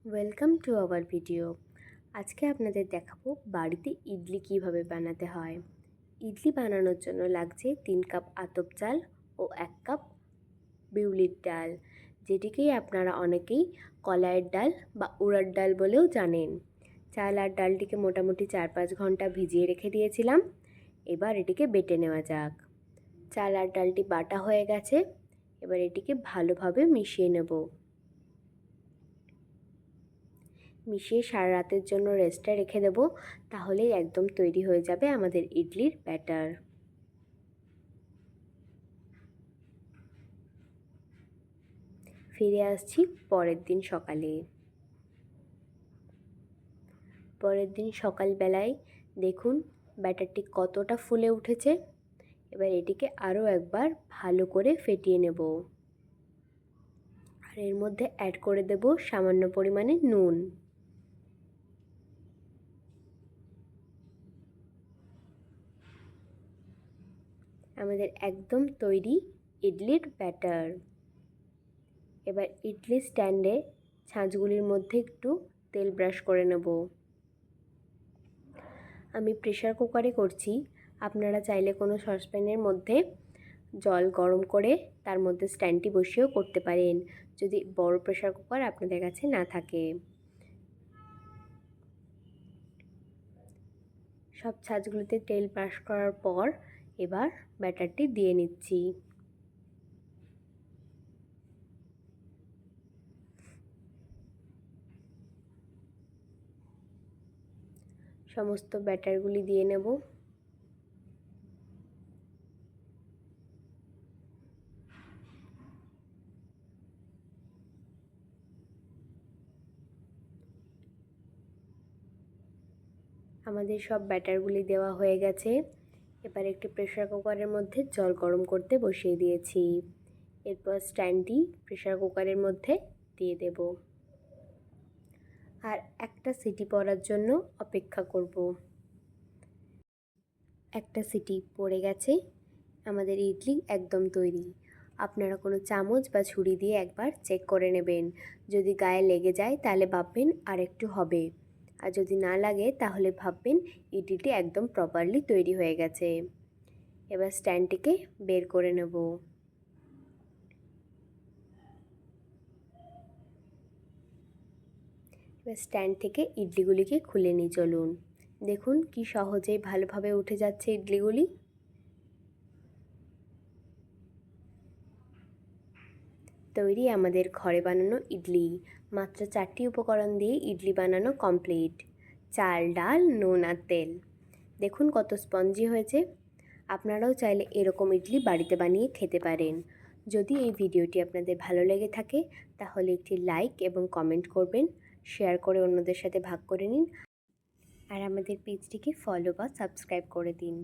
Welcome to our video. আজকে আপনাদের দেখাবো বাড়িতে ইডলি কিভাবে বানাতে হয়। ইডলি বানানোর জন্য লাগছে 3 কাপ আতপ চাল ও 1 কাপ বিউলির ডাল, যেটিকেই আপনারা অনেকেই কলাইয়ের ডাল বা উড়ার ডাল বলেও জানেন। চাল আর ডালটিকে মোটামুটি 4-5 ঘন্টা ভিজিয়ে রেখে দিয়েছিলাম। এবার এটিকে বেটে নেওয়া যাক। চাল আর ডালটি বাটা হয়ে গেছে। এবার এটিকে ভালোভাবে মিশিয়ে নেব। মিশিয়ে সারা রাতের জন্য রেস্টে রেখে দেব, তাহলেই একদম তৈরি হয়ে যাবে আমাদের ইডলির ব্যাটার। ফিরে আসছি পরের দিন সকালে। পরের দিন সকালবেলায় দেখুন ব্যাটারটি কতটা ফুলে উঠেছে। এবার এটিকে আরও একবার ভালো করে ফেটিয়ে নেব, আর এর মধ্যে অ্যাড করে দেব সামান্য পরিমাণে নুন। আমাদের একদম তৈরি ইডলির ব্যাটার। এবার ইডলি স্ট্যান্ডে ছাঁচগুলির মধ্যে একটু তেল ব্রাশ করে নেব। আমি প্রেসার কুকারে করছি, আপনারা চাইলে কোনো সসপ্যানের মধ্যে জল গরম করে তার মধ্যে স্ট্যান্ডটি বসিয়েও করতে পারেন, যদি বড় প্রেসার কুকার আপনাদের কাছে না থাকে। সব ছাঁচগুলিতে তেল ব্রাশ করার পর এবার ব্যাটারটি দিয়ে নিচ্ছি। সমস্ত ব্যাটারগুলি দিয়ে নেব। আমাদের সব ব্যাটারগুলি দেওয়া হয়ে গেছে। এবার একটি প্রেসার কুকারের মধ্যে জল গরম করতে বসিয়ে দিয়েছি। এরপর স্ট্যান্ডটি প্রেসার কুকারের মধ্যে দিয়ে দেব, আর একটা সিটি পড়ার জন্য অপেক্ষা করব। একটা সিটি পড়ে গেছে। আমাদের ইডলি একদম তৈরি। আপনারা কোনো চামচ বা ছুরি দিয়ে একবার চেক করে নেবেন। যদি গায়ে লেগে যায় তাহলে ভাববেন আর একটু হবে, আর যদি না লাগে তাহলে ভাববেন ইডলিটি একদম প্রপারলি তৈরি হয়ে গেছে। এবার স্ট্যান্ডটিকে বের করে নেব। এবার স্ট্যান্ড থেকে ইডলিগুলিকে খুলে নিই চলুন। দেখুন কি সহজেই ভালোভাবে উঠে যাচ্ছে ইডলিগুলি। তৈরি আমাদের ঘরে বানানো ইডলি। মাত্র 4টি উপকরণ দিয়ে ইডলি বানানো কমপ্লিট। চাল, ডাল, নুন আর তেল। দেখুন কত স্পঞ্জি হয়েছে। আপনারাও চাইলে এরকম ইডলি বাড়িতে বানিয়ে খেতে পারেন। যদি এই ভিডিওটি আপনাদের ভালো লেগে থাকে তাহলে একটি লাইক এবং কমেন্ট করবেন, শেয়ার করে অন্যদের সাথে ভাগ করে নিন, আর আমাদের পেজটিকে ফলো বা সাবস্ক্রাইব করে দিন।